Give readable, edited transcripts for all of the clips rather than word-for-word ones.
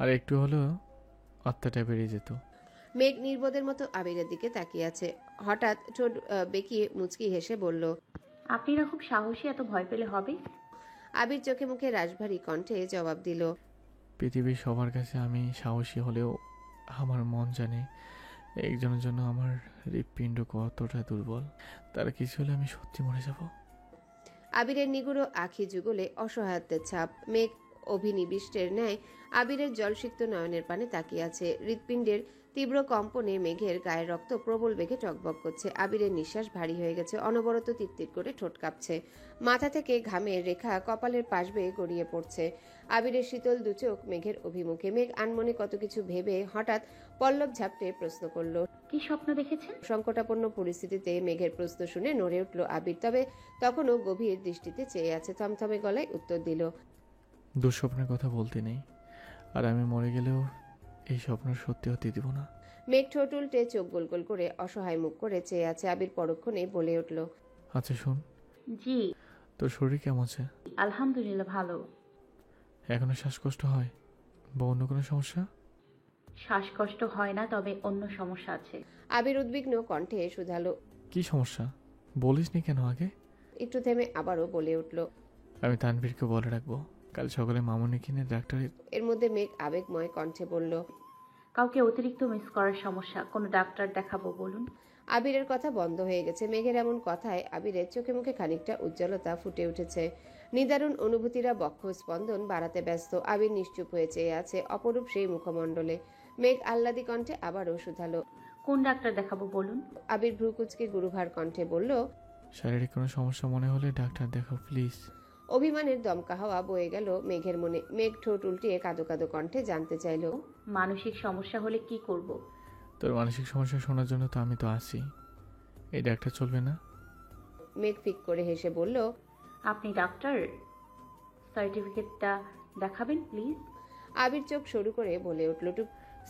আর একটু হলেও আত্মাটা বেরিয়ে যেত। মেঘ নির্বোধের মতো আবিরের দিকে তাকিয়ে আছে। হঠাৎ ঠোঁট বেঁকিয়ে মুচকি হেসে বলল, আপনি না খুব সাহসী, এত ভয় পেলে হবে? আবির চোখে মুখে রাশভারী কণ্ঠে জবাব দিল, পৃথিবীর সবার কাছে আমি সাহসী হলেও আমার মন জানে একজনের জন্য আমার হৃৎপিণ্ড কতটা দুর্বল। তারা কিছু হলে আমি সত্যি মরে যাব। আবিরের নিগুড়ো আখি যুগলে অসহায়ত্বের ছাপ। মেঘ অভিনিবিষ্টের ন্যায় আবিরের জলসিক্ত নয়নের পানে তাকিয়ে আছে। হৃৎপিণ্ডের তীব্র কম্পনে মেঘের গায়ের রক্ত প্রবল বেগে টকবক করছে। আবিরের নিঃশ্বাস ভারী হয়ে গেছে, অনবরত তিরতির করে ঠোঁট কাঁপছে। মাথা থেকে ঘামের রেখা কপালের পাশ বেয়ে গড়িয়ে পড়ছে। আবিরের শীতল দুচোখ মেঘের অভিমুখে। মেঘ আনমনে কত কিছু ভেবে হঠাৎ পল্লব ঝাপটে প্রশ্ন করল। কি স্বপ্ন দেখেছেন? সংকটাপন্ন পরিস্থিতিতে মেঘের প্রশ্ন শুনে নড়ে উঠল আবির, তবে তখনও গভীর দৃষ্টিতে চেয়ে আছে। থমথমে গলায় উত্তর দিল, দুঃস্বপ্নের কথা বলতে নেই, আর আমি মরে গেলেও এই স্বপ্ন সত্যি হতে দিব না। মেঘ ঠোঁট উল্টে চোখ গোল গোল করে অসহায় মুখ করে চেয়ে আছে। আবির পরক্ষণে বলে উঠল, আচ্ছা শোন, জি। তোর শরীর কেমন আছে? আলহামদুলিল্লাহ ভালো। এখনো শ্বাসকষ্ট হয় বা অন্য কোনো সমস্যা? শ্বাসকষ্ট হয় না, তবে অন্য সমস্যা আছে। আবির উদ্বিগ্ন কণ্ঠে শুধালো, কি সমস্যা বলিসনি কেন আগে? একটু থেমে আবারও বলে উঠল, আমি তানভীরকে বলে রাখবো কাল সকালে মামুনি কিনে ডাক্তারের। এর মধ্যে মেঘ আবেগময় কণ্ঠে বলল, কাউকে অতিরিক্ত মিস করার সমস্যা, কোনো ডাক্তার দেখাবো বলুন? আবিরের কথা বন্ধ হয়ে গেছে। মেঘের এমন কথায় আবিরের চোখে মুখে খানিকটা উজ্জ্বলতা ফুটে উঠেছে। নিদারুণ অনুভূতিরা বক্ষ স্পন্দন বাড়াতে ব্যস্ত। আবির নিশ্চুপ হয়ে চেয়ে আছে অপরূপ সেই মুখমণ্ডলে। মেঘ আহ্লাদি কণ্ঠে আবারও শুধালো, কোন ডাক্তার দেখাবো বলুন? আবির ভ্রুকুচকে গুরুভার কণ্ঠে বলল, শারীরিক কোনো সমস্যা মনে হলে ডাক্তার দেখাও প্লিজ। অভিমানের দমকা হাওয়া বয়ে গেল মেঘের মনে। মেঘ ঠোঁট উল্টিয়ে কাঁদো কাঁদো কণ্ঠে জানতে চাইল, মানসিক সমস্যা হলে কি করব? তোর মানসিক সমস্যা শোনার জন্য তো আমি তো আছি। এই ডাক্তার চলবে না? মেঘ ফিক করে হেসে বলল, আপনি ডাক্তার? সার্টিফিকেটটা দেখাবেন প্লিজ। আবির চোখ সরু করে বলে উঠল,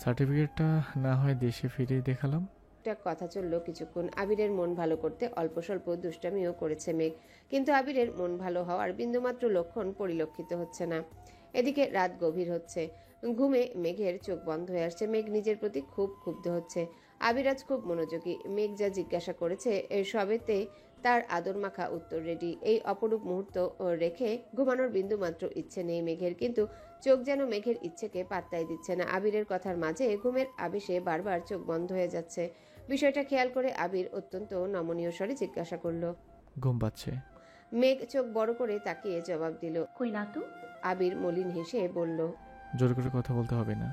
সার্টিফিকেটটা না হয় দেশে ফিরে দেখালাম। টুকটাক কথা চলল কিছুক্ষণ। আবিরের মন ভালো করতে অল্প স্বল্প দুষ্টামিও করেছে মেঘ, কিন্তু আবিরের মন ভালো হওয়ার বিন্দুমাত্র লক্ষণ পরিলক্ষিত হচ্ছে না। এদিকে রাত গভীর হচ্ছে, ঘুমে মেঘের চোখ বন্ধ হয়ে আসছে। মেঘ নিজের প্রতি খুব ক্ষুব্ধ হচ্ছে। আবির আজ খুব মনোযোগী। মেঘ যা জিজ্ঞাসা করেছে সবেতে তার আদর মাখা উত্তর রেডি। এই অপরূপ মুহূর্ত রেখে ঘুমানোর বিন্দুমাত্র ইচ্ছে নেই মেঘের, কিন্তু চোখ যেন মেঘের ইচ্ছেকে পাত্তাই দিচ্ছে না। আবিরের কথার মাঝে ঘুমের আবেশে বারবার চোখ বন্ধ হয়ে যাচ্ছে। বিষয়টা খেয়াল করে আবির অত্যন্ত নমনীয় স্বরে জিজ্ঞাসা করল। ঘুম পাচ্ছে। মেঘ চোখ বড় করে তাকিয়ে জবাব দিল। কই না তো। আবির মলিন হেসে বলল, জোর করে কথা বলতে হবে না,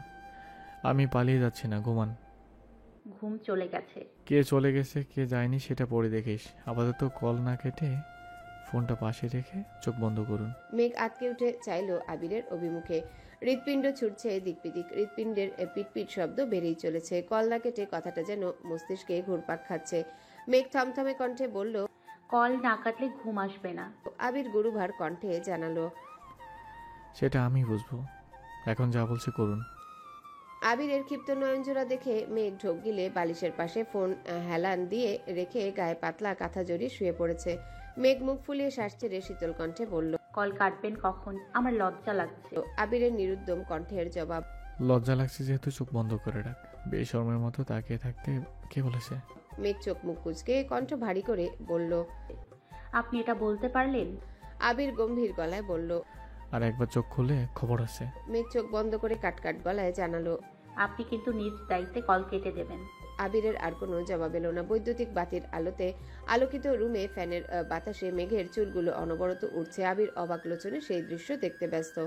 আমি পালিয়ে যাচ্ছি না, ঘুমান। ঘুম চলে গেছে। কে চলে গেছে কে যায়নি সেটা পরে দেখিস। আপাতত কল না কেটে ফোনটা পাশে রেখে চোখ বন্ধ করুন। মেঘ আটকে উঠে চাইল আবিরের অভিমুখে। হৃৎপিণ্ড ছুটছে এদিক বিদিক। হৃৎপিণ্ডের পিটপিট শব্দ বেড়েই চলেছে। কল না কেটে কথাটা যেন মস্তিষ্কে ঘুরপাক খাচ্ছে। মেঘ থমথমে কণ্ঠে বলল, কল না কাটলে ঘুম আসবে না। আবির গুরুভার কণ্ঠে জানালো, সেটা আমি বুঝবো, এখন যা বলছে করুন। আবিরের ক্ষিপ্ত নয়নজোড়া দেখে মেঘ ঢোক গিলে বালিশের পাশে ফোন হেলান দিয়ে রেখে গায়ে পাতলা কাঁথা জড়িয়ে শুয়ে পড়েছে। মেঘ মুখ ফুলিয়ে শ্বাস ছেড়ে শীতল কণ্ঠে বলল, কল কাটবেন কখন? আমার লজ্জা লাগছে। আবিরের নিরুদ্যম কণ্ঠের জবাব, লজ্জা লাগছে যেহেতু চোখ বন্ধ করে রাখ। বেশরমের মতো তাকিয়ে থাকতে কে বলেছে? মেঘ চোখ মুখ কুঁচকে কণ্ঠ ভারী করে বলল, আপনি এটা বলতে পারলেন? আবির গম্ভীর গলায় বলল। আর একবার চোখ খুলে খবর আছে। মেঘ চোখ বন্ধ করে কাটকাট গলায় জানালো, আপনি কিন্তু নিজ দায়িত্বে কল কেটে দেবেন। আবিরের আর কোনো জবাব এলো না। বৈদ্যুতিক বাতির আলোতে আলোকিত রুমে ফ্যানের বাতাসে মেঘের চুলগুলো অনবরত উঠছে। আবির অবাক লোচনে সেই দৃশ্য দেখতে ব্যস্ত।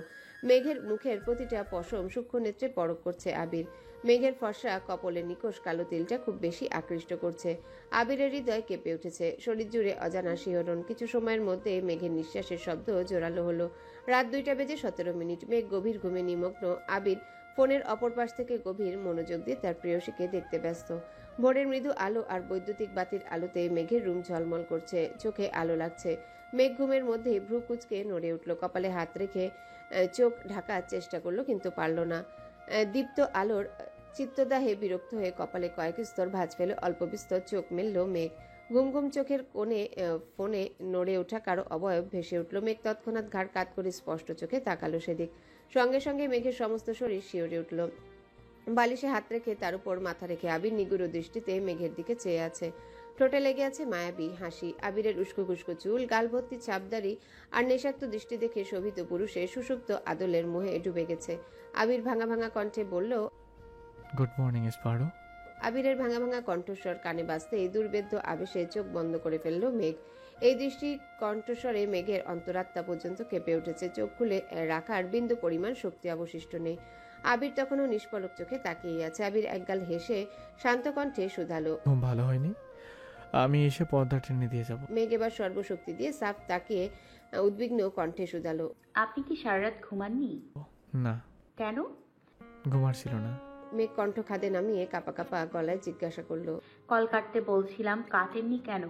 মেঘের মুখের প্রতিটা পশম সূক্ষ্ম নেত্রে পরখ করছে আবির। মেঘের ফর্সা কপলে নিকোষ কালো তিলটা খুব বেশি আকৃষ্ট করছে। আবিরের হৃদয় কেঁপে উঠেছে, শরীর জুড়ে অজানা শিহরণ। কিছু সময়ের মধ্যে মেঘের নিঃশ্বাসের শব্দ জোরালো হলো। রাত 2:17। মেঘ গভীর ঘুমে নিমগ্ন। আবির ফোনের অপর পাশ থেকে গভীর মনোযোগ দিয়ে তার প্রেয়সীকে দেখতে ব্যস্ত। ভোরের মৃদু আলো আর বৈদ্যুতিক বাতির আলোতে মেঘের রুম ঝলমল করছে, চোখে আলো লাগছে। মেঘ ঘুমের মধ্যে ভ্রু কুচকে নড়ে উঠল, কপালে হাত রেখে চোখ ঢাকার চেষ্টা করলো, কিন্তু পারল না। দীপ্ত আলোর চিত্তদাহে বিরক্ত হয়ে কপালে কয়েক স্তর ভাঁজ ফেলে অল্প বিস্তর চোখ মেলল মেঘ। ঘুম ঘুম চোখের কোণে ফোনে নড়ে ওঠা কারো অবয়ব ভেসে উঠল। মেঘ তৎক্ষণাৎ ঘাড় কাত করে স্পষ্ট চোখে তাকালো সেদিক। সঙ্গে সঙ্গে মেঘের সমস্ত শরীর শিওরে উঠল। বালিশে হাত রেখে তার উপর মাথা রেখে আবির নিগুড় দৃষ্টিতে মেঘের দিকে চেয়ে আছে। ঠোঁটে লেগে আছে মায়াবী হাসি। আবিরের উস্কো খুস্কো চুল, গাল ভর্তি ছাপদারি আর নেশাক্ত দৃষ্টি দেখে শোভিত পুরুষে সুষুপ্ত আদলের মোহে ডুবে গেছে। আবির ভাঙা ভাঙা কণ্ঠে বলল, গুড মর্নিং স্পারো। আবিরের ভাঙা ভাঙা কণ্ঠস্বর কানে বাজতেই দুর্বেদ্য আবেশে চোখ বন্ধ করে ফেলল মেঘ। এই দৃষ্টি কণ্ঠস্বরে মেঘের অন্তরাত্মা পর্যন্ত কেঁপে উঠেছে। চোখ খুলে রাখার বিন্দু পরিমাণ শক্তি অবশিষ্ট নেই। আবির তখনও নিষ্পলক চোখে তাকিয়ে আছে। আবির একগাল হেসে শান্ত কণ্ঠে শুধালো, ঘুম ভালো হয়নি? আমি এসে পর্দা টেনে দিয়ে যাব। মেঘ এবার সর্বশক্তি দিয়ে সাফ তাকিয়ে উদ্বিগ্ন কণ্ঠে শুধালো, আপনি কি সারা রাত ঘুমাননি? না, কেন? ঘুমার ছিল না। মেঘ কণ্ঠ খাদে নামিয়ে কাপা কাপা গলায় জিজ্ঞাসা করলো, কল কাটতে বলছিলাম, কাটেননি কেন?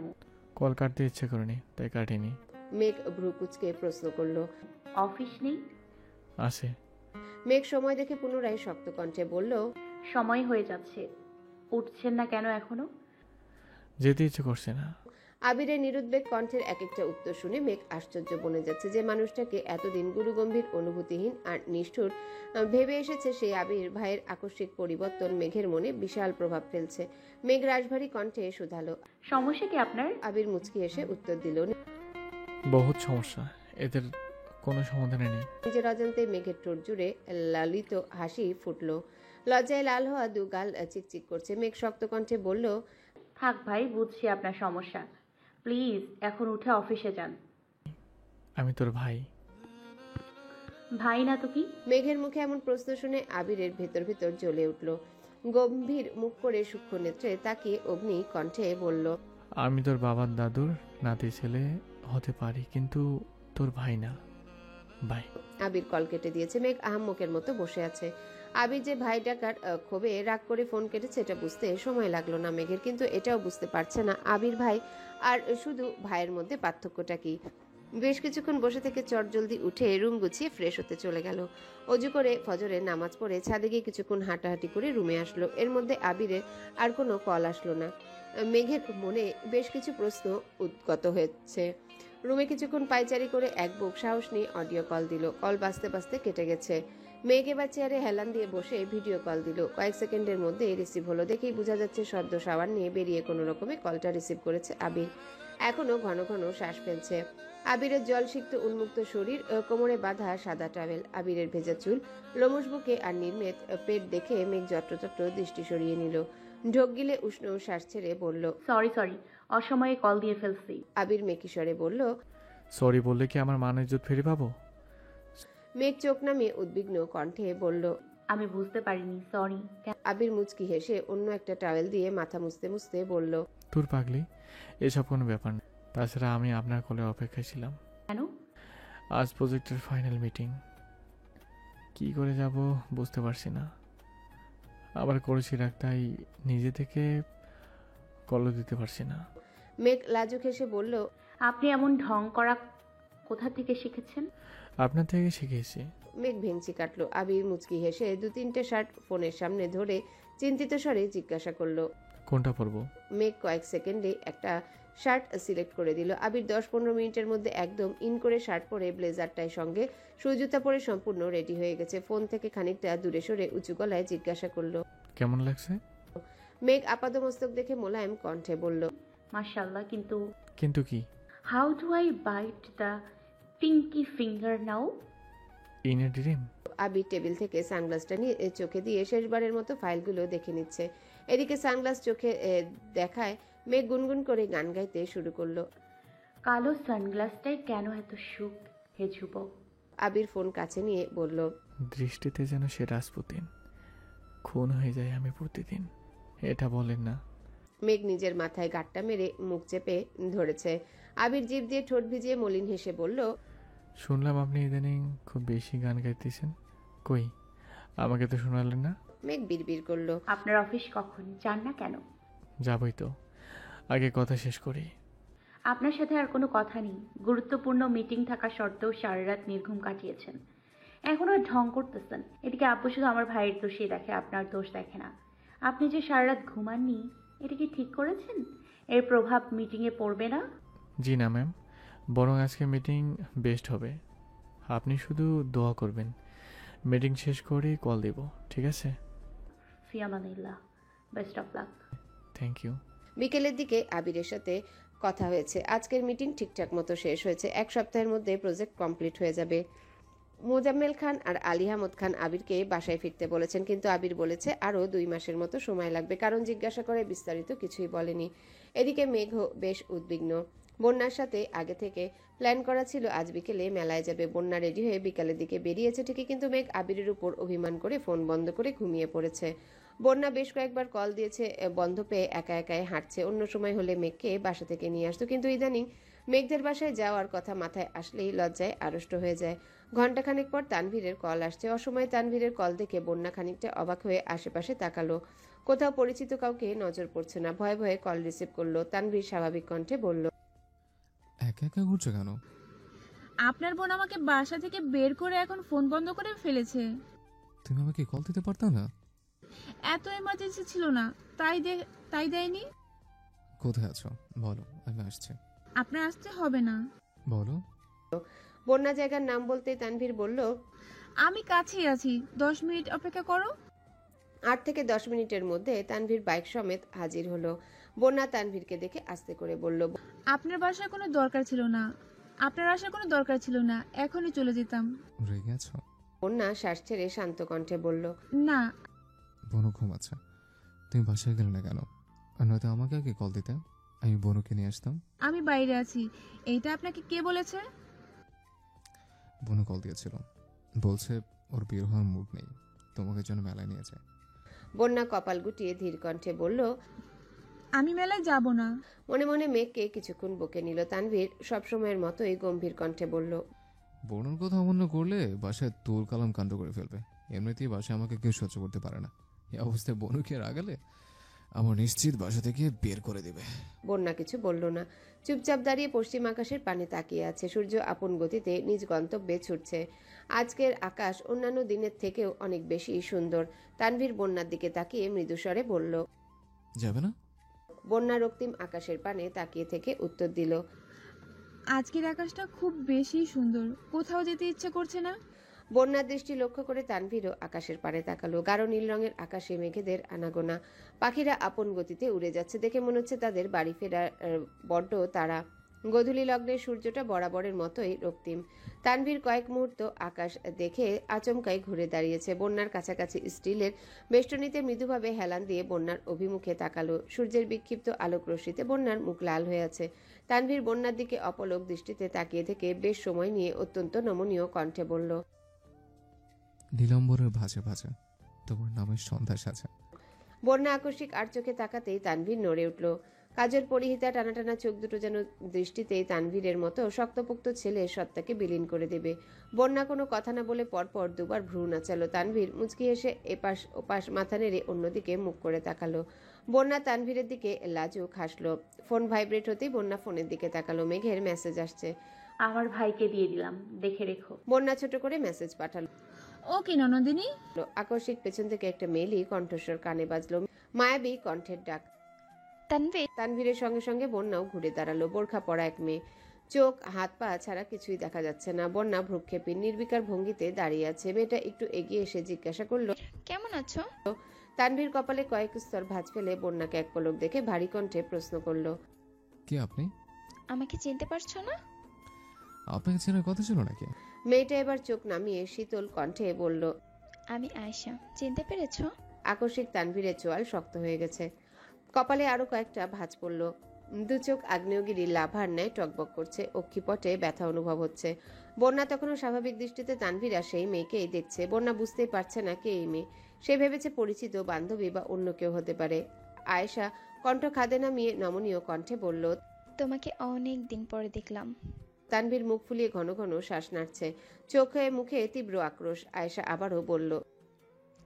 কল কাটতে ইচ্ছে করেনি, তাই কাটিনি। মেঘ ভ্রু কুচকে প্রশ্ন করলো, অফিস নেই? আছে। মেঘ সময় দেখে পুনরায় শক্ত কণ্ঠে বলল, সময় হয়ে যাচ্ছে, উঠছেন না কেন এখনো? যেতে ইচ্ছে করছে না। আবিরের নিরুদ্বেগ কণ্ঠের এক একটা উত্তর শুনে মেঘ আশ্চর্য বনে যাচ্ছে। যে মানুষটাকে এতদিন গুরুগম্ভীর, অনুভূতিহীন আর নিষ্ঠুর ভেবে এসেছে, সেই আবির ভাইয়ের আকস্মিক পরিবর্তন মেঘের মনে বিশাল প্রভাব ফেলছে। মেঘ রাশভারী কণ্ঠে শুধালো। সমস্যা কি আপনার? আবির মুচকি এসে উত্তর দিল, বহুত সমস্যা, এদের কোনো সমাধানে নেই। নিজের অজান্তে মেঘের ঠোঁট জুড়ে লালিত হাসি ফুটল। লজ্জায় লাল হওয়া দু গাল চিকচিক করছে। মেঘ শক্ত কণ্ঠে বলল, থাক ভাই, বুঝছি আপনার সমস্যা। প্লিজ এখন উঠে অফিসে যান। আমি তোর ভাই। ভাই না তো কি? মেঘের মুখে এমন প্রশ্ন শুনে আবিরের ভেতর ভেতর জ্বলে উঠল। গম্ভীর মুখ করে সূক্ষ্ম নেত্রে তাকিয়ে অগ্নি কণ্ঠে বলল, আমি তোর বাবার দাদুর নাতি ছেলে হতে পারি, কিন্তু তোর ভাই না। ভাই। আবির কল কেটে দিয়েছে। মেঘ আহাম্মকের মতো বসে আছে। আবির যে ভাই ডাকার ক্ষোভে রাগ করে ফোন কেটেছে এটা বুঝতে সময় লাগলো না মেঘের, কিন্তু এটাও বুঝতে পারছে না আবির ভাই আর শুধু ভাইয়ের মধ্যে পার্থক্যটা কি। বেশ কিছুক্ষণ বসে থেকে চটজলদি উঠে রুম গুছিয়ে ফ্রেশ হতে চলে গেল। অজু করে ফজরের নামাজ পড়ে ছাদে গিয়ে কিছুক্ষণ হাঁটাহাঁটি করে রুমে আসলো। এর মধ্যে আবিরের আর কোনো কল আসলো না। মেঘের মনে বেশ কিছু প্রশ্ন উদ্গত হয়েছে। রুমে কিছুক্ষণ পায়চারি করে এক বুক সাহস নিয়ে অডিও কল দিল। কল বাজতে বাজতে কেটে গেছে। মেঘ এবার চেয়ারে হেলান দিয়ে বসে ভিডিও কল দিল। কয়েক সেকেন্ডের মধ্যে রিসিভ হলো। দেখেই বোঝা যাচ্ছে সদ্য সাবান নিয়ে বেরিয়ে কোনো রকমে কলটা রিসিভ করেছে আবির। এখনো ঘন ঘন শ্বাস ফেলছে। আবিরের জলসিক্ত উন্মুক্ত শরীর, কোমরে বাঁধা সাদা টাওয়েল, আবিরের ভেজা চুল, লোমশ বুকে আর নির্মেত পেট দেখে মেঘ যত্রতত্র দৃষ্টি সরিয়ে নিল। ঢোক গিলে উষ্ণ শ্বাস ছেড়ে বলল, সরি, অসময়ে কল দিয়ে ফেলছি। আবির মেকিস্বরে বলল, সরি বললে কি আমার মান ইজ্জত ফিরে পাবো? মেঘ চোখ নামিয়ে উদ্বিগ্ন কণ্ঠে বলল, আমি বুঝতে পারিনি, সরি। আবির মুচকি হেসে অন্য একটা টাওয়েল দিয়ে মাথা মুছতে মুছতে বলল, তোর পাগলি, এসব কোনো ব্যাপার না। তাছাড়া আমি আপনার কলের অপেক্ষায় ছিলাম। কেন? আজ প্রজেক্টের ফাইনাল মিটিং, কি করে যাব বুঝতে পারছি না। আবার করেছি রাখ, তাই নিজে থেকে কলও দিতে পারছি না। মেঘ লাজুক হেসে বলল, আপনি এমন ঢং করা কোথা থেকে শিখেছেন? আপনার থেকে শিখেছি। মেঘ ভেঙচি কাটলো। আবির মুচকি হেসে দু তিনটে শার্ট ফোনের সামনে ধরে চিন্তিত স্বরে জিজ্ঞাসা করলো। কোনটা পরবো? মেঘ কয়েক সেকেন্ডে একটা শার্ট সিলেক্ট করে দিল। আবির 10-15 মিনিটের মধ্যে একদম ইন করে শার্ট পরে ব্লেজারটাই সঙ্গে সুজুতা পরে সম্পূর্ণ রেডি হয়ে গেছে। ফোন থেকে খানিকটা দূরে সরে উঁচু গলায় জিজ্ঞাসা করলো, কেমন লাগছে? মেঘ আপাদমস্তক দেখে মোলায়েম কণ্ঠে বলল, মাশাআল্লাহ, কিন্তু কিন্তু কি? How do I bite the pinky finger now? In a dream. Abir table থেকে সানগ্লাসটা নিয়ে চোখে দিয়ে শেষবারের মতো ফাইলগুলো দেখে নিচ্ছে। এদিকে সানগ্লাস চোখে দেখায় মেঘ গুনগুন করে গান গাইতে শুরু করলো। কালো সানগ্লাসটাই কেন এত সুখ হে যুবক? আবির ফোন কাছে নিয়ে বলল, দৃষ্টিতে যেন সে রাজপুতিন, খুন হয়ে যায় আমি প্রতিদিন। এটা বলেন না। মেঘ নিজের মাথায় গাঁটটা মেরে মুখ চেপে ধরেছে। আবির জিভ দিয়ে ঠোঁট ভিজিয়ে মলিন হেসে বলল, শুনলাম আপনি ইদানিং খুব বেশি গান গাইতেছেন। কই, আমাকে তো শোনালেন না। মেঘ বিড়বিড় করলো, আপনার অফিস কখন? যান না কেন? যাবই তো, আগে কথা শেষ করি। আপনার সাথে আর কোনো কথা নেই। গুরুত্বপূর্ণ মিটিং থাকা সত্ত্বেও সারা রাত নির্ঘুম কাটিয়েছেন, এখন আর ঢং করতেছেন। এদিকে আব্বু শুধু আমার ভাইয়ের দোষই দেখে, আপনার দোষ দেখে না। আপনি যে সারা রাত ঘুমাননি, এটা কি ঠিক করেছেন? এর প্রভাব মিটিংয়ে পড়বে না? জি না ম্যাম, বরং আজকে মিটিং বেস্ট হবে। আপনি শুধু দোয়া করবেন, মিটিং শেষ করেই কল দেব, ঠিক আছে? ফিয়ামানিল্লাহ, best of luck. Thank you. বিকেলের দিকে আবিরের সাথে কথা হয়েছে। আজকের মিটিং ঠিকঠাক মতো শেষ হয়েছে। 1 সপ্তাহের মধ্যে প্রজেক্ট কমপ্লিট হয়ে যাবে। মোজাম্মেল খান আর আলী আহমদ খান আবিরকে বাসায় ফিরতে বলেছেন, কিন্তু আবির বলেছে আরও 2 মাসের মতো সময় লাগবে। কারণ জিজ্ঞাসা করে বিস্তারিত কিছুই বলেনি। এদিকে মেঘও বেশ উদ্বিগ্ন। বন্যার সাথে আগে থেকে প্ল্যান করা ছিল আজ বিকেলে মেলায় যাবে। বন্যা রেডি হয়ে বিকালের দিকে বেরিয়েছে ঠিকই, কিন্তু মেঘ আবিরের উপর অভিমান করে ফোন বন্ধ করে ঘুমিয়ে পড়েছে। বন্যা বেশ কয়েকবার কল দিয়েছে, বন্ধ পেয়ে একা একাই হাঁটছে। অন্য সময় হলে মেঘকে বাসা থেকে নিয়ে আসতো, কিন্তু ইদানিং মেঘদের বাসায় যাওয়ার কথা মাথায় আসলেই লজ্জায় আড়ষ্ট হয়ে যায়। ঘণ্টাখানেক পর তানভীরের কল আসছে। অসময়ে তানভীরের কল দেখে বন্যা খানিকটা অবাক হয়ে আশেপাশে তাকালো। কোথাও পরিচিত কাউকে নজর পড়ছে না। ভয়ে ভয়ে কল রিসিভ করলো। তানভীর স্বাভাবিক কণ্ঠে বলল, একা একা ঘুরছো কেন? আপনার বোন আমাকে বাসা থেকে বের করে এখন ফোন বন্ধ করে ফেলেছে। তুমি আমাকে কল দিতে পারতা না? এত এমার্জেন্সি ছিল না, তাই দেয়নি। কোথায় আছো বলো, আমি আসছি। আপনার আসতে হবে না। বলো। বন্যা জায়গার নাম বলতে তানভীর বলল, আমি কাছেই আছি, 10 মিনিট অপেক্ষা করো। 8 থেকে 10 মিনিটের মধ্যে তানভীর বাইক সমেত হাজির হলো। বন্যা তানভীরকে দেখে আস্তে করে বলল, আপনার বাসার কোনো দরকার ছিল না, আপনার আসার কোনো দরকার ছিল না, এখনই চলে যেতাম। রেগে আছো? বন্যা শ্বাস ছেড়ে শান্ত কণ্ঠে বলল, না, বনু ঘুমাচ্ছে, তুমি বাসায় গেলে না কেন? আর নয়তো আমাকে আগে কল দিতে, আমি বনুকে নিয়ে আসতাম। আমি বাইরে আছি। এইটা আপনাকে কে বলেছে? বনু কল দিয়েছিল, বলছে ওর বের হওয়ার মুড নেই, তোমাকে জন্য মেলায় নিয়েছে। বন্যা কপাল গুটিয়ে ধীর কণ্ঠে বলল, আমি মেলায় যাব না। মনে মনে মেঘকে কিছুক্ষণ বকে নিল। তানভীর সবসময়ের মতোই গম্ভীর কণ্ঠে বলল, বনুর কথা অমান্য করলে বাসায় তোর কালাম কাণ্ড করে ফেলবে। এমনিতেই বাসায় আমাকে কেউ সহ্য করতে পারে না, এই অবস্থায় বনুকে রাগালে আমার নিশ্চিত বাসা থেকে বের করে দেবে। বন্যা কিছু বলল না। চুপচাপ দাঁড়িয়ে পশ্চিম আকাশের পানে তাকিয়ে আছে। সূর্য আপন গতিতে নিজ গন্তব্যে ছুটছে। আজকের আকাশ অন্যান্য দিনের থেকেও অনেক বেশি সুন্দর। তানভীর বন্যার দিকে তাকিয়ে মৃদুস্বরে বলল, যাবে না? বন্যা রক্তিম আকাশের পানে তাকিয়ে থেকে উত্তর দিল, আজকের আকাশটা খুব বেশি সুন্দর, কোথাও যেতে ইচ্ছে করছে না। বন্যার দৃষ্টি লক্ষ্য করে তানভীরও আকাশের পানে তাকালো। গাঢ় নীল রঙের আকাশে মেঘেদের আনাগোনা। পাখিরা আপন গতিতে উড়ে যাচ্ছে। দেখে মনে হচ্ছে তাদের বাড়ি ফেরার বড্ড তারা। গোধূলি লগ্নের সূর্যটা বরাবরের মতোই রক্তিম। তানভীর কয়েক মুহূর্ত আকাশ দেখে আচমকাই ঘুরে দাঁড়িয়েছে। বন্যার কাছাকাছি স্টিলের বেষ্টনীতে মৃদুভাবে হেলান দিয়ে বন্যার অভিমুখে তাকালো। সূর্যের বিক্ষিপ্ত আলোক রশ্মিতে বন্যার মুখ লাল হয়ে আছে। তানভীর বন্যার দিকে অপলক দৃষ্টিতে তাকিয়ে থেকে বেশ সময় নিয়ে অত্যন্ত নমনীয় কণ্ঠে বলল, নীলাম্বরের ভাজে ভাজে তোমার নামের সন্ধ্যা সাজা। বন্যা আকস্মিক আর চোখে তাকাতেই তানভীর নড়ে উঠল। কাজল পরিহিতা টানা টানা চোখ দুটো যেন দৃষ্টিতেই তানভীরের মতো শক্তপোক্ত ছেলে সত্তাকে বিলীন করে দেবে। বন্যা কোনো কথা না বলে পরপর দুবার ভ্রু নাচালো। তানভীর মুচকি এসে এপাশ ওপাশ মাথা নেড়ে অন্যদিকে মুখ করে তাকালো। বন্যা তানভীরের দিকে লাজুক হাসলো। ফোন ভাইব্রেট হতেই বন্যা ফোনের দিকে তাকালো। মেঘের মেসেজ আসছে। আমার ভাইকে দিয়ে দিলাম, দেখে রেখো। বন্যা ছোট করে মেসেজ পাঠালো। ওকে ননদিনী। আকস্মিক পেছন থেকে একটা মেয়েলি কণ্ঠস্বর কানে বাজলো। মায়াবী কণ্ঠের ডাক। তানভীর, তানভীরের সঙ্গে সঙ্গে বন্যাও ঘুরে দাঁড়ালো। বোরখা পরা এক মেয়ে, চোখ হাত পা ছাড়া কিছুই দেখা যাচ্ছে না। বন্যা ভ্রুক্ষেপী নির্বিকার ভঙ্গিতে দাঁড়িয়ে আছে। মেয়েটা একটু এগিয়ে এসে জিজ্ঞাসা করলো, কেমন আছো? তানভীর কপালে কয়েক স্তর ভাঁজ ফেলে বন্যাকে এক পলক দেখে ভারী কণ্ঠে প্রশ্ন করলো, কে আপনি? আমাকে চিনতে পারছো না? আপনাকে চেনার কথা ছিল নাকি? মেয়েটা এবার চোখ নামিয়ে শীতল কণ্ঠে বলল, আমি আয়েশা, চিনতে পেরেছো? আকস্মিক তানভীরের চোয়াল শক্ত হয়ে গেছে। কপালে আরো কয়েকটা ভাঁজ পড়ল। দু চোখ আগ্নেয়গিরির লাভার ন্যায় টকবক করছে। অক্ষিপটে ব্যথা অনুভব হচ্ছে। বন্যা তখনও স্বাভাবিক দৃষ্টিতে তানভীর আর সেই মেয়েকেই দেখছে। বন্যা বুঝতেই পারছে না কে এই মেয়ে। সে ভেবেছে পরিচিত বান্ধবী বা অন্য কেউ হতে পারে। আয়েশা কণ্ঠ খাদে নামিয়ে নমনীয় কণ্ঠে বলল, তোমাকে অনেক দিন পরে দেখলাম। তানভীর মুখ ফুলিয়ে ঘন ঘন শ্বাস নাড়ছে। চোখে মুখে তীব্র আক্রোশ। আয়েশা আবারও বলল,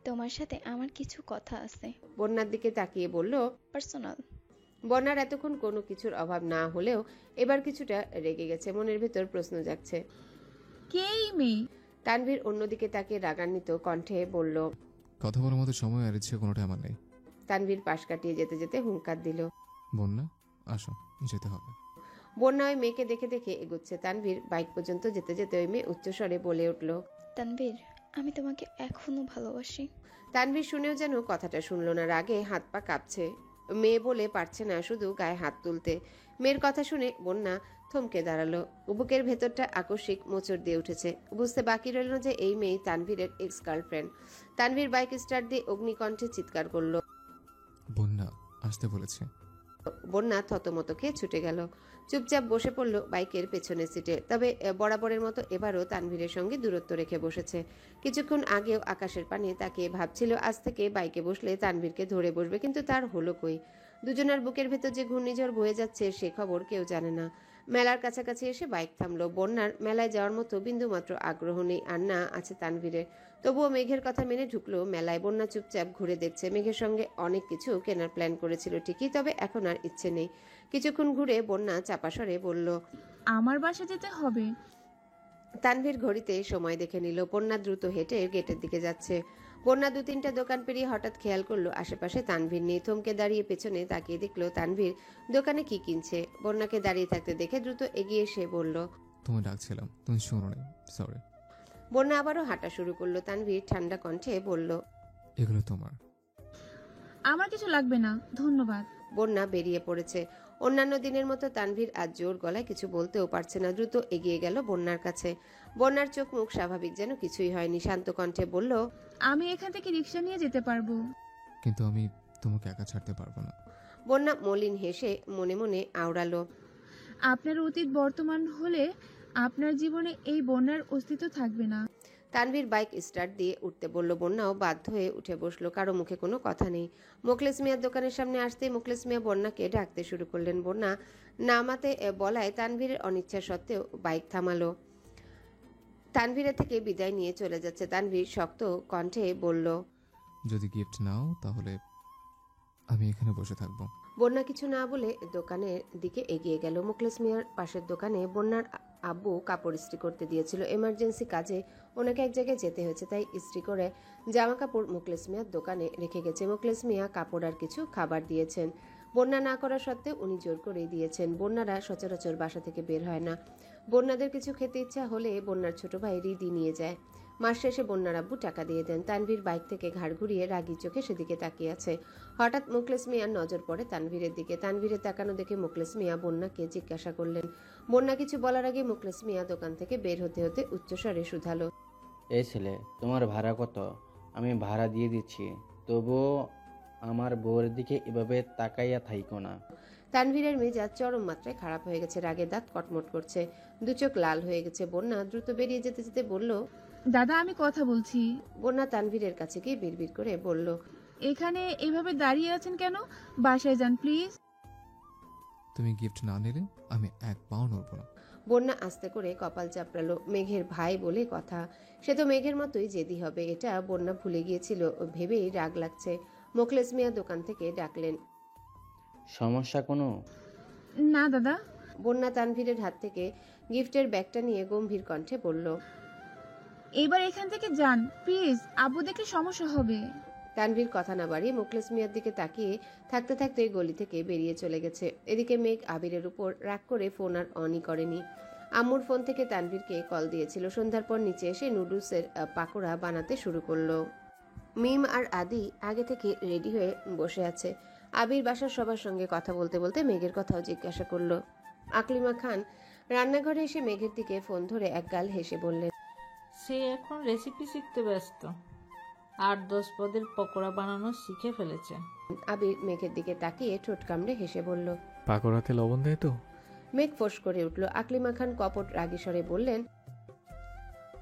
তোমার সাথে আমার কিছু কথা আছে, বন্যার দিকে তাকিয়ে বলল, পার্সোনাল। বন্যার এতক্ষণ কোনো কিছুর অভাব না হলেও এবার কিছুটা রেগে গেছে। মনের ভেতর প্রশ্ন জাগছে। কে এই মেয়ে? তানভীর অন্যদিকে তাকিয়ে রাগান্বিত কণ্ঠে বলল, কথা বলার মতো সময় আর ইচ্ছে কোনোটা আমার নেই। তানভীর পাশ কাটিয়ে যেতে যেতে হুঙ্কার দিল, বন্যা, আসো, যেতে হবে। বন্যা ওই মেয়েকে দেখে দেখে এগোচ্ছে। তানভীর বাইক পর্যন্ত যেতে যেতে ওই মেয়ে উচ্চস্বরে বলে উঠল। তানভীর, আমি তোমাকে এখনো ভালোবাসি। তানভীর শুনেও যেন কথাটা শুনলো না, রাগে হাত পা কাঁপছে। মেয়ে বলে পারছে না শুধু গায়ে হাত তুলতে। মেয়ের কথা শুনে বন্যা থমকে দাঁড়ালো। বুকের ভেতরটা আকস্মিক মোচড় দিয়ে উঠেছে। বুঝতে বাকি রইল না যে এই মেয়ে তানভীরের ex girlfriend. Tanvir bike start দিয়ে অগ্নিকণ্ঠে চিৎকার করলো। বন্যা, আসতে বলেছে। বন্যা থতমত খেয়ে ছুটে গেল। চুপচাপ বসে পড়ল বাইকের পেছনের সিটে। তবে বরাবরের মতো এবারও তানভীরের সঙ্গে দূরত্ব রেখে বসেছে। কিছুক্ষণ আগেও আকাশের পানে তাকিয়ে ভাবছিল আজ থেকে বাইকে বসলে তানভীরকে ধরে বসবে, কিন্তু তার হলো কই। দুজনের বুকের ভেতর যে ঘূর্ণিঝড় বয়ে যাচ্ছে সে খবর কেউ জানে না। মেলার কাছাকাছি এসে বাইক থামলো। বন্যার মেলায় যাওয়ার মতো বিন্দুমাত্র আগ্রহ নেই, আর না আছে তানভীরের। তবুও মেঘের কথা মেনে ঢুকলো মেলায়। বন্যা চুপচাপ ঘুরে দেখছে। মেঘের সঙ্গে অনেক কিছু কেনার প্ল্যান করেছিল ঠিকই, তবে এখন আর ইচ্ছে নেই। কিছুক্ষণ ঘুরে বন্যা চাপা স্বরে বলল, আমার বাসা যেতে হবে। তানভীর ঘড়িতে সময় দেখে নিল। বন্যা দ্রুত হেঁটে গেটের দিকে যাচ্ছে। বন্যা 2-3টা দোকান পেরিয়ে হঠাৎ খেয়াল করলো আশেপাশে তানভীর নেই। থমকে দাঁড়িয়ে পেছনে তাকিয়ে দেখলো তানভীর দোকানে কি কিনছে। বন্যাকে দাঁড়িয়ে থাকতে দেখে দ্রুত এগিয়ে এসে বলল, তোমায় ডাকছিলাম, তুমি শোনোনি, সরি। বন্যা আবারও হাঁটা শুরু করলো। তানভীর ঠান্ডা কণ্ঠে বলল, এগুলো তোমার। আমার কিছু লাগবে না, ধন্যবাদ। বন্যা বেরিয়ে পড়েছে। অন্যান্য দিনের মতো তানভীর আজ জোর গলায় কিছু বলতেও পারছে না। দ্রুত এগিয়ে গেল বন্যার কাছে। বন্যার চোখ মুখ স্বাভাবিক, যেন কিছুই হয়নি। শান্ত কণ্ঠে বলল, আমি এখান থেকে রিক্সা নিয়ে যেতে পারবো। কিন্তু আমি তোমাকে একা ছাড়তে পারবো না। বন্যা মলিন হেসে মনে মনে আওড়ালো, আপনার অতীত বর্তমান হলে আপনার জীবনে এই বন্যার অস্তিত্ব থাকবে না। তানভীর বাইক স্টার্ট দিয়ে উঠতে বলল। বন্যাও বাধ্য হয়ে উঠে বসলো। কারো মুখে কোনো কথা নেই। মোখলেস মিয়ার দোকানের সামনে আসতে মোখলেস মিয়া বন্যাকে ডাকতে শুরু করলেন। বন্যা নামাতে বলায় তানভীরের অনিচ্ছা সত্ত্বেও বাইক থামালো। তানভীরের থেকে বিদায় নিয়ে চলে যাচ্ছে। তানভীর শক্ত কণ্ঠে বলল, যদি গিফট নাও তাহলে আমি এখানে বসে থাকবো। বন্যা কিছু না বলে দোকানের দিকে এগিয়ে গেল। মুখলেস মিয়ার পাশের দোকানে বন্যার আব্বু কাপড় ইস্ত্রি করতে দিয়েছিল। এমার্জেন্সি কাজে ওনাকে এক জায়গায় যেতে হয়েছে, তাই ইস্ত্রি করে জামা কাপড় মুখলেস মিয়ার দোকানে রেখে গেছে। মুখলেস মিয়া কাপড় আর কিছু খাবার দিয়েছেন। বন্যা না করা সত্ত্বেও উনি জোর করেই দিয়েছেন। বন্যারা সচরাচর বাসা থেকে বের হয় না। বন্যাদের কিছু খেতে ইচ্ছা হলে বন্যার ছোট ভাই রিদি নিয়ে যায়। মাস শেষে বন্যার আব্বু টাকা দিয়ে দেন। তানভীর বাইক থেকে ঘাড় ঘুরিয়ে রাগী চোখে সেদিকে তাকিয়ে আছে। হঠাৎ মুখলেস মিয়ার নজর পড়ে তানভীরের দিকে। তানভীরের তাকানো দেখে মুখলেস মিয়া বন্যাকে জিজ্ঞাসা করলেন। বন্যা কিছু বলার আগে মুখলেস মিয়া দোকান থেকে বের হতে হতে উচ্চস্বরে শুধালো, এই ছেলে, তোমার ভাড়া কত? আমি ভাড়া দিয়ে দিচ্ছি, তবুও আমার বউয়ের দিকে এভাবে তাকাইয়া থাইকো না। তানভীরের মেজাজ চরম মাত্রায় খারাপ হয়ে গেছে। রাগে দাঁত কটমট করছে, দু চোখ লাল হয়ে গেছে। বন্যা দ্রুত বেরিয়ে যেতে যেতে বলল, দাদা, আমি কথা বলছি। বন্যা তানভীরের কাছে গিয়ে বিড়বিড় করে বলল, এখানে এভাবে দাঁড়িয়ে আছেন কেন? বাসায় যান প্লিজ। তুমি গিফট না নিলে আমি এক পাও নড়বো না। বন্যা আস্তে করে কপাল চাপড়ালো। মেঘের ভাই বলে কথা, সে তো মেঘের মতোই জেদি হবে, এটা বন্যা ভুলে গিয়েছিল। ভেবেই রাগ লাগছে। মোখলেস মিয়া দোকান থেকে ডাকলেন, সমস্যা কোনো? না দাদা। বন্যা তানভীরের হাত থেকে গিফটের ব্যাগটা নিয়ে গম্ভীর কণ্ঠে বলল, এবার এখান থেকে যান প্লিজ, আব্বু দেখলে সমস্যা হবে। তানভীর কথা না বাড়িয়ে মুখলেস মিয়ার দিকে তাকিয়ে থাকতে থাকতে গলি থেকে বেরিয়ে চলে গেছে। এদিকে মেঘ আবিরের উপর রাগ করে ফোন আর অনই করেনি। আম্মুর ফোন থেকে তানভীরকে কল দিয়েছিল। সন্ধ্যার পর নিচে এসে নুডলসের পাকোড়া বানাতে শুরু করলো। মিম আর আদি আগে থেকে রেডি হয়ে বসে আছে। আবির বাসার সবার সঙ্গে কথা বলতে বলতে মেঘের কথাও জিজ্ঞাসা করলো। আকলিমা খান রান্নাঘরে এসে মেঘের দিকে ফোন ধরে একগাল হেসে বললেন, সে এখন রেসিপি শিখতে ব্যস্ত, 8-10 পদের পকোড়া বানানো শিখে ফেলেছে। আবির মেঘের দিকে তাকিয়ে ঠোঁট কামড়ে হেসে বলল, পাকোড়াতে লবণ দেয় তো? মেঘ ফোঁস করে উঠল। আকলিমা খান কপট রাগী স্বরে বললেন,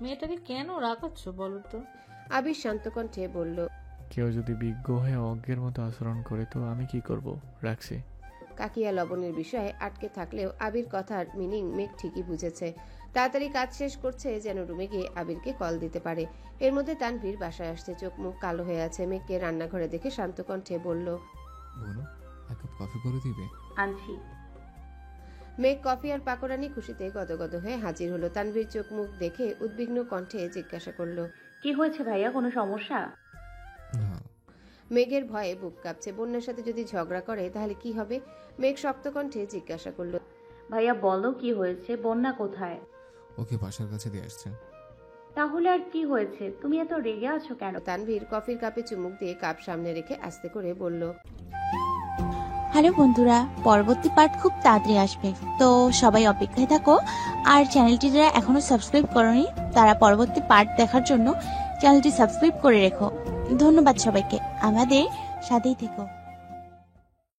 মেয়েটাকে কেন রাগাচ্ছ বলো তো? আবির শান্ত কণ্ঠে বলল, কেউ যদি বিজ্ঞ হয়ে অজ্ঞের মতো আচরণ করে তো আমি কি করব? রাখছি। কাকিয়া লবণের বিষয়ে আটকে থাকলেও আবির কথার মিনিং মেঘ ঠিকই বুঝেছে। তাড়াতাড়ি কাজ শেষ করছে যেন রুমে গিয়ে আবিরকে কল দিতে পারে। এর মধ্যে তানভীর বাসায় আসছে। চোখ মুখ কালো হয়ে আছে। মেঘকে রান্নাঘরে দেখে শান্ত কণ্ঠে বলল, বলো, এক কাপ কফি করে দিবে? আনছি। মেঘ কফি আর পাকোড়া নিয়ে খুশিতে গদগদ হয়ে হাজির হলো। তানভীর চোখ মুখ দেখে উদ্বিগ্ন কণ্ঠে জিজ্ঞাসা করলো, কি হয়েছে ভাইয়া, কোনো সমস্যা? না। মেঘের ভয়ে বুক কাঁপছে। বন্যার সাথে যদি ঝগড়া করে তাহলে কি হবে? মেঘ শক্ত কণ্ঠে জিজ্ঞাসা করল। ভাইয়া বলো কি হয়েছে? বন্যা কোথায়? ওকে বাসার কাছে দিয়ে আসছে। তাহলে আর কি হয়েছে? তুমি এত রেগে আছো কেন? তানভীর কফির কাপে চুমুক দিয়ে কাপ সামনে রেখে আস্তে করে বলল, হ্যালো বন্ধুরা, পরবর্তী পার্ট খুব তাড়াতাড়ি আসবে, তো সবাই অপেক্ষায় থাকো। আর চ্যানেলটি যারা এখনো সাবস্ক্রাইব করনি তারা পরবর্তী পার্ট দেখার জন্য চ্যানেলটি সাবস্ক্রাইব করে রেখো। ধন্যবাদ সবাইকে, আমাদের সাথেই থেকো।